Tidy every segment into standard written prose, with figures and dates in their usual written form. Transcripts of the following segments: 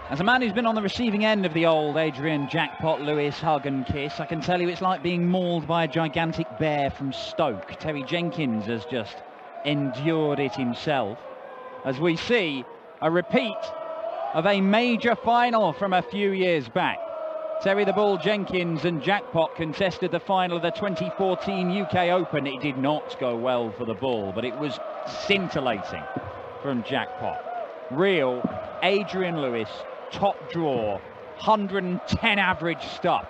As a man who's been on the receiving end of the old Adrian jackpot Lewis hug and kiss, I can tell you it's like being mauled by a gigantic bear from Stoke. Terry Jenkins has just endured it himself. As we see a repeat of a major final from a few years back. Terry the Bull Jenkins and Jackpot contested the final of the 2014 UK Open. It did not go well for the Bull, but it was scintillating from Jackpot. Real Adrian Lewis, top draw, 110 average stuff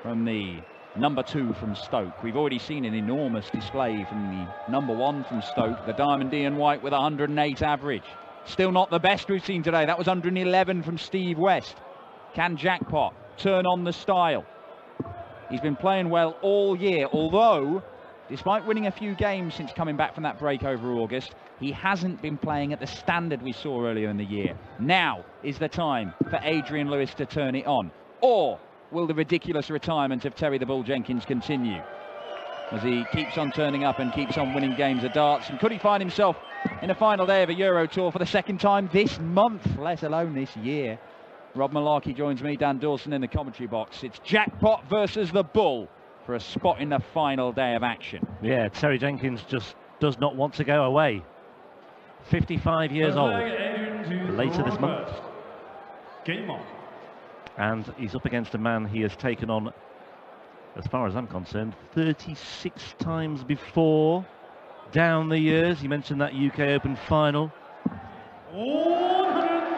from the number 2 from Stoke. We've already seen an enormous display from the number 1 from Stoke, the Diamond Ian White with 108 average. Still not the best we've seen today. That was 111 from Steve West. Can Jackpot turn on the style? He's been playing well all year, although despite winning a few games since coming back from that break over August, he hasn't been playing at the standard we saw earlier in the year. Now is the time for Adrian Lewis to turn it on. Or will the ridiculous retirement of Terry the Bull Jenkins continue as he keeps on turning up and keeps on winning games of darts? And could he find himself in a final day of a Euro Tour for the second time this month, let alone this year? Rob Malarkey joins me, Dan Dawson in the commentary box. It's Jackpot versus the Bull for a spot in the final day of action. Yeah, Terry Jenkins just does not want to go away. 55 years old, later this month. Game on. And he's up against a man he has taken on, as far as I'm concerned, 36 times before down the years. You mentioned that UK Open final. 177.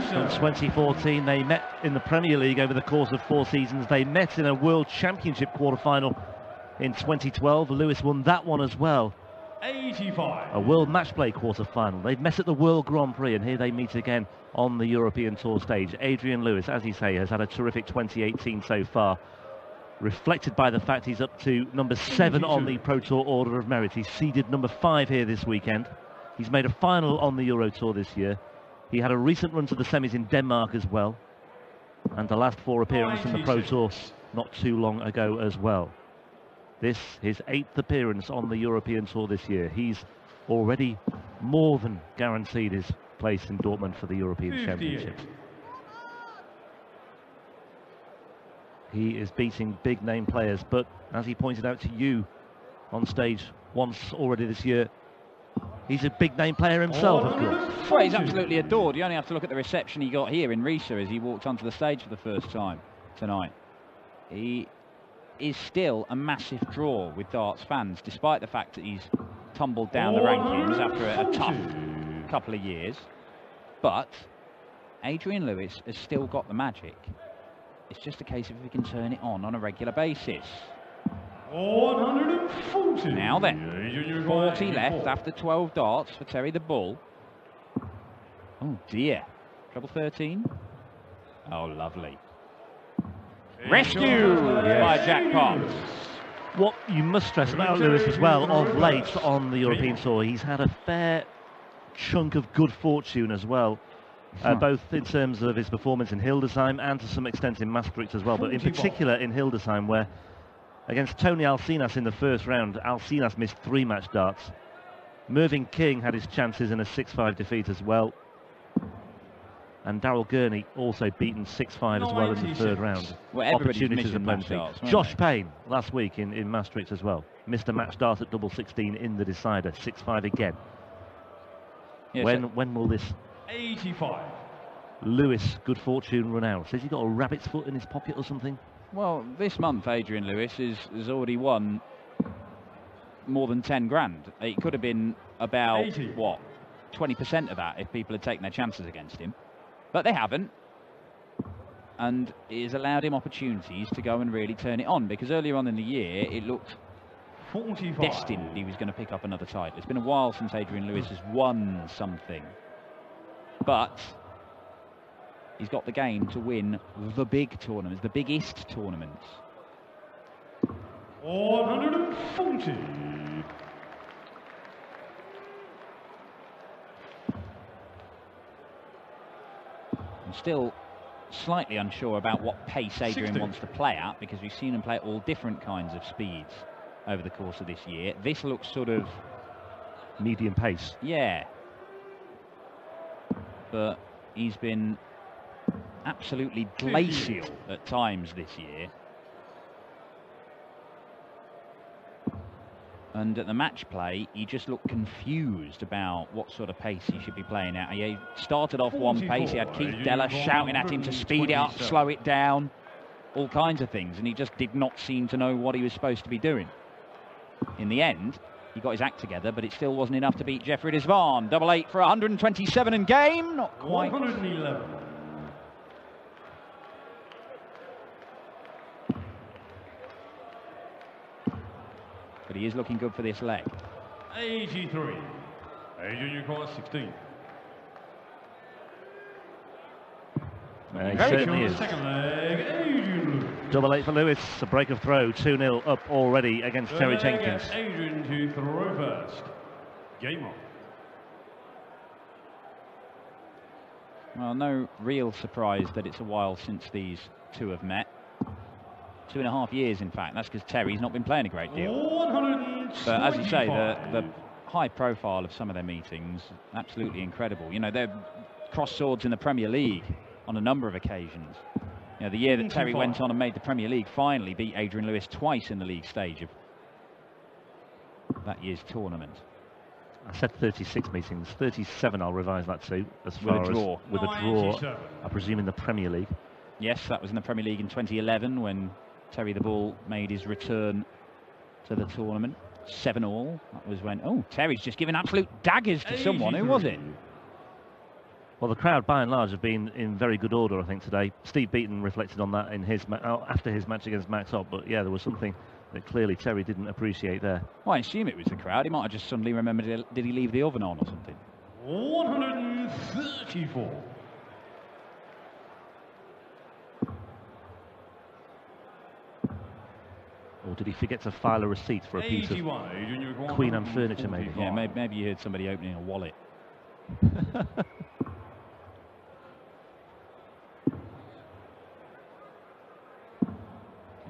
In 2014, they met in the Premier League over the course of 4 seasons. They met in a World Championship quarter-final in 2012. Lewis won that one as well. 85. A World Match Play quarter-final. They've met at the World Grand Prix, and here they meet again on the European Tour stage. Adrian Lewis, as you say, has had a terrific 2018 so far, reflected by the fact he's up to number 7 on the Pro Tour Order of Merit. He's seeded number 5 here this weekend. He's made a final on the Euro Tour this year. He had a recent run to the semis in Denmark as well, and the last 4 appearances in the Pro Tour not too long ago as well. This, his 8th appearance on the European Tour this year. He's already more than guaranteed his place in Dortmund for the European Championship. He is beating big name players, but as he pointed out to you on stage once already this year, he's a big name player himself, of course. Well, he's absolutely adored. You only have to look at the reception he got here in Riesa as he walked onto the stage for the first time tonight. He is still a massive draw with darts fans, despite the fact that he's tumbled down the rankings after a tough couple of years. But Adrian Lewis has still got the magic. It's just a case of if he can turn it on a regular basis. 140. Now then, 40 left after 12 darts for Terry the Bull. Oh dear, treble 13. Oh, lovely. Rescue by Jackpot. What you must stress about Lewis as well of late on the European Tour, he's had a fair chunk of good fortune as well, both in terms of his performance in Hildesheim and to some extent in Maastricht as well, but in particular in Hildesheim, where against Tony Alcinas in the first round, Alcinas missed 3 match darts. Mervyn King had his chances in a 6-5 defeat as well. And Daryl Gurney also beaten 6-5 as well in the 3rd round. Well, opportunities and plenty. Josh Payne last week in Maastricht as well. Missed a match dart at double 16 in the decider. 6-5 again. Yes, when will this 85. Lewis good fortune run out? Says he got a rabbit's foot in his pocket or something? Well, this month Adrian Lewis has already won more than 10 grand. It could have been about, 80. what, 20% of that if people had taken their chances against him. But they haven't. And it has allowed him opportunities to go and really turn it on, because earlier on in the year it looked 45. destined he was going to pick up another title. It's been a while since Adrian Lewis has won something. But he's got the game to win the big tournaments, the biggest tournaments. 140. I'm still slightly unsure about what pace Adrian 60. wants to play at, because we've seen him play at all different kinds of speeds over the course of this year. This looks sort of medium pace. Yeah. But He's been absolutely glacial at times this year. And at the match play, he just looked confused about what sort of pace he should be playing at. He started off one pace, he had Keith Deller shouting at him to speed it up, slow it down, all kinds of things, and he just did not seem to know what he was supposed to be doing. In the end, he got his act together, but it still wasn't enough to beat Jeffrey Desvaughn. 8-8 for 127 in game, not quite. 111. But he is looking good for this leg. 83. Adrian, you call 16. He certainly is. Second leg, Adrian. 8-8 for Lewis. A break of throw. 2-0 up already against Terry Jenkins. Adrian to throw first. Game on. Well, no real surprise that it's a while since these two have met. 2.5 years, in fact. That's because Terry's not been playing a great deal. 125. But as you say, the high profile of some of their meetings, absolutely incredible. You know, they're crossed swords in the Premier League on a number of occasions. You know, the year that Terry went on and made the Premier League, finally beat Adrian Lewis twice in the league stage of that year's tournament. I said 36 meetings. 37, I'll revise that to, as far With a draw. as with a draw, I presume in the Premier League. Yes, that was in the Premier League in 2011 when Terry the Bull made his return to the tournament. 7-all. That was when, oh, Terry's just given absolute daggers to someone. Who was it? Well, the crowd, by and large, have been in very good order, I think, today. Steve Beaton reflected on that in his after his match against Max Ott, but yeah, there was something that clearly Terry didn't appreciate there. Well, I assume it was the crowd. He might have just suddenly remembered, did he leave the oven on or something? 134. Or did he forget to file a receipt for a piece of Queen Anne furniture, maybe? Yeah, maybe you heard somebody opening a wallet.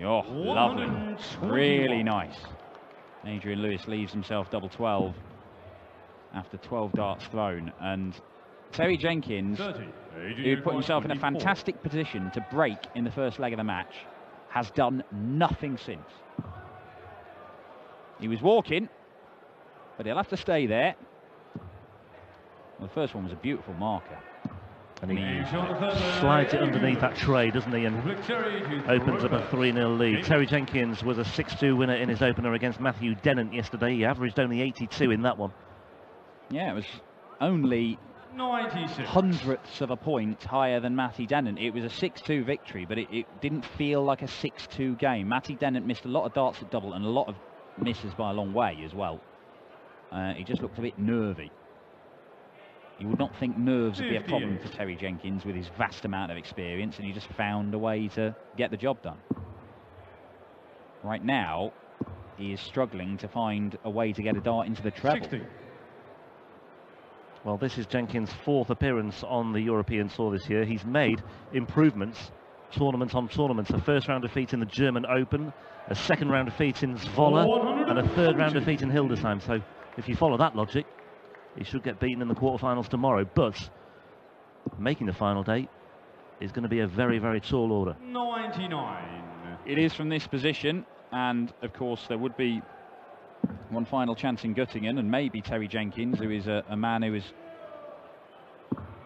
Oh, lovely. Really nice. Adrian Lewis leaves himself double 12 after 12 darts thrown. And Terry Jenkins, who put himself in a fantastic position to break in the first leg of the match, has done nothing since. He was walking, but he'll have to stay there. Well, the first one was a beautiful marker. And he slides it underneath that tray, doesn't he, and opens up a 3-0 lead. Terry Jenkins was a 6-2 winner in his opener against Matthew Dennant yesterday. He averaged only 82 in that one. Yeah, it was only 96. hundredths of a point higher than Matty Dennant. It was a 6-2 victory, but it didn't feel like a 6-2 game. Matty Dennant missed a lot of darts at double and a lot of misses by a long way as well. He just looked a bit nervy. You would not think nerves would be a problem for Terry Jenkins with his vast amount of experience, and he just found a way to get the job done. Right now, he is struggling to find a way to get a dart into the treble. 60. Well, this is Jenkins' 4th appearance on the European Tour this year. He's made improvements, tournament on tournament. A first round defeat in the German Open, a second round defeat in Zwolle, and a third round defeat in Hildesheim. So if you follow that logic, he should get beaten in the quarterfinals tomorrow, but making the final day is going to be a very, very tall order. 99. It is from this position, and of course there would be one final chance in Göttingen, and maybe Terry Jenkins, who is a man who has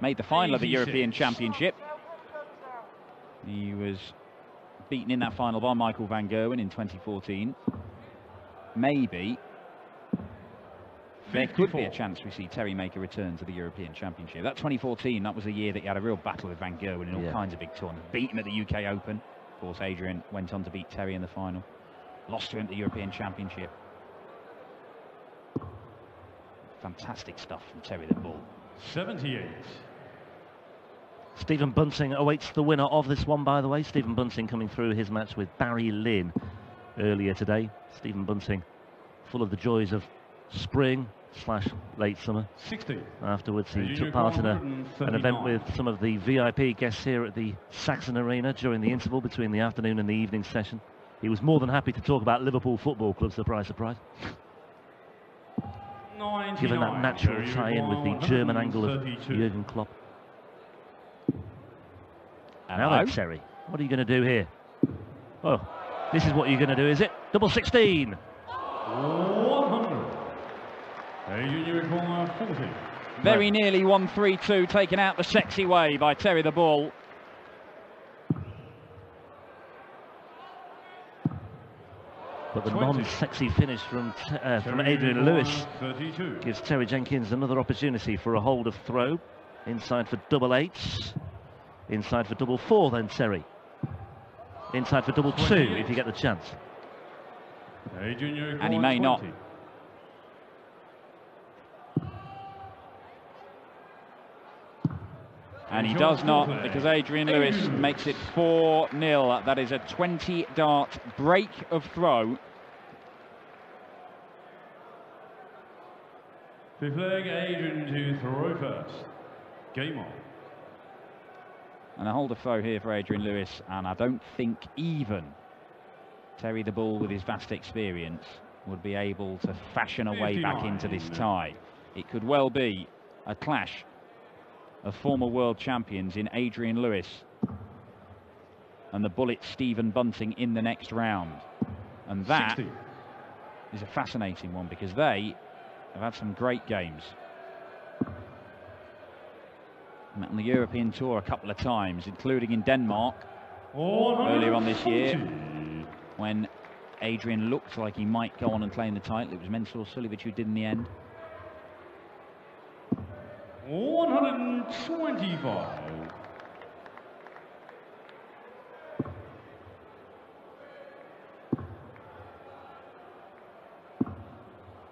made the final of the European Championship. He was beaten in that final by Michael van Gerwen in 2014. Maybe there could be a chance we see Terry make a return to the European Championship. That 2014, that was a year that he had a real battle with Van Gerwen in all kinds of big tournaments. Beat him at the UK Open. Of course, Adrian went on to beat Terry in the final. Lost to him at the European Championship. Fantastic stuff from Terry the Bull. 78. Stephen Bunting awaits the winner of this one, by the way. Stephen Bunting coming through his match with Barry Lynn earlier today. Stephen Bunting full of the joys of spring/late summer. 60. Afterwards, he took part in an event with some of the VIP guests here at the Saxon Arena during the interval between the afternoon and the evening session. He was more than happy to talk about Liverpool Football Club, surprise, surprise. 99. Given that natural tie-in with the German angle of Jurgen Klopp. Now then, Terry, what are you going to do here? Oh, this is what you're going to do, is it? Double 16. 100. Adrian, you require 40. Very nearly 1-3-2, taken out the sexy way by Terry the Bull. But the non-sexy finish from Adrian Lewis 32. gives Terry Jenkins another opportunity for a hold of throw. Inside for double 8s. Inside for double 4 then, Terry. Inside for double 2 if you get the chance. Adrian, And he may 20. not. And he does not, because Adrian Lewis makes it 4-0. That is a 20-dart break of throw. Fifth leg, Adrian to throw first. Game on. And a hold of throw here for Adrian Lewis, and I don't think even Terry the Bull, with his vast experience, would be able to fashion a way back into this tie. It could well be a clash of former world champions in Adrian Lewis and the Bullet Stephen Bunting in the next round. And that 60. is a fascinating one, because they have had some great games. Met on the European Tour a couple of times, including in Denmark earlier on this year, when Adrian looked like he might go on and claim the title. It was Mensur Suljovic who did in the end. 125.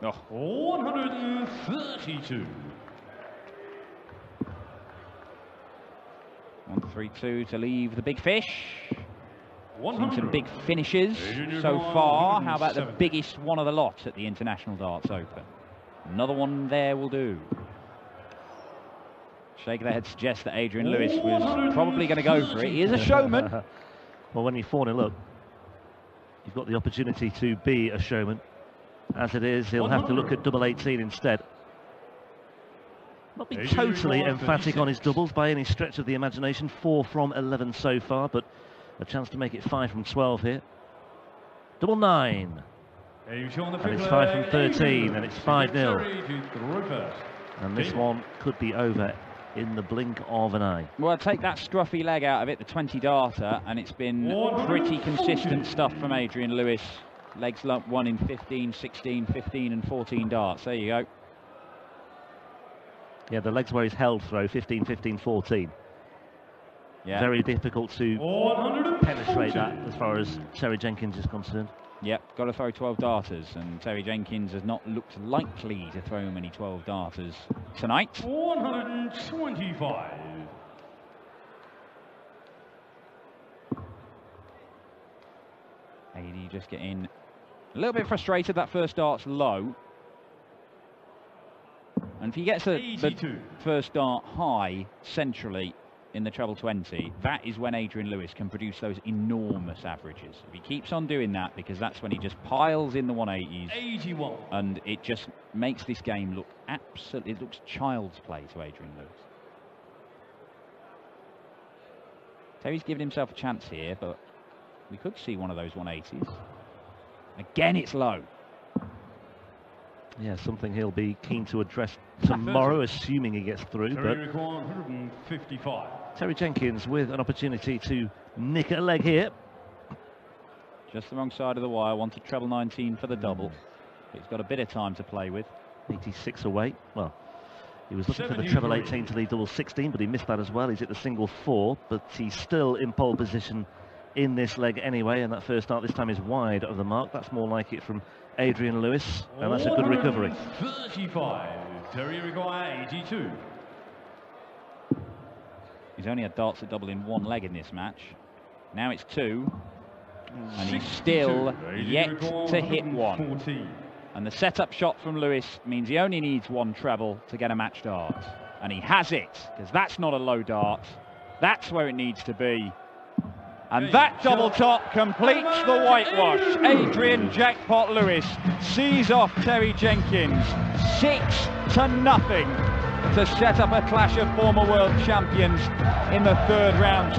Oh. 132. 1-3-2 to leave the big fish. Seen some big 100. finishes so far. How about the biggest one of the lot at the International Darts Open? Another one there will do. Shake of the head suggests that Adrian Lewis was probably going to go for it. He is a showman. Well, when you're 4-0 up, you've got the opportunity to be a showman. As it is, he'll have to look at double 18 instead. Not be totally emphatic on his doubles by any stretch of the imagination. 4 from 11 so far, but a chance to make it 5 from 12 here. Double 9. And it's 5 from 13, and it's 5-0. And this one could be over in the blink of an eye. Well, take that scruffy leg out of it, the 20-darter, and it's been pretty consistent stuff from Adrian Lewis. Legs won in 15, 16, 15 and 14 darts. There you go. Yeah, the legs where he's held throw, 15, 15, 14. Yeah. Very difficult to penetrate that as far as Terry Jenkins is concerned. Yep, got to throw 12 darters, and Terry Jenkins has not looked likely to throw many 12 darters tonight. 125. AD just getting a little bit frustrated. That first dart's low. And if he gets the first dart high centrally in the treble 20, that is when Adrian Lewis can produce those enormous averages. If he keeps on doing that, because that's when he just piles in the 180s. 81. And it just makes this game look absolutely, it looks child's play to Adrian Lewis. Terry's given himself a chance here, but we could see one of those 180s. Again, it's low. Yeah, something he'll be keen to address tomorrow, assuming he gets through. But 155. Terry Jenkins with an opportunity to nick a leg here. Just the wrong side of the wire. Wanted treble 19 for the double. He's got a bit of time to play with. 86 away. Well, he was looking for the treble 18 to lead double 16, but he missed that as well. He's at the single 4, but he's still in pole position in this leg anyway, and that first start this time is wide of the mark. That's more like it from Adrian Lewis, and that's a good recovery. 35. Terry require 82. He's only had darts at double in one leg in this match. Now it's 2, and he's still yet to hit 1. 14. And the setup shot from Lewis means he only needs 1 treble to get a match dart, and he has it, because that's not a low dart. That's where it needs to be. And that double top completes the whitewash. Adrian Jackpot Lewis sees off Terry Jenkins 6-0 to set up a clash of former world champions in the 3rd round.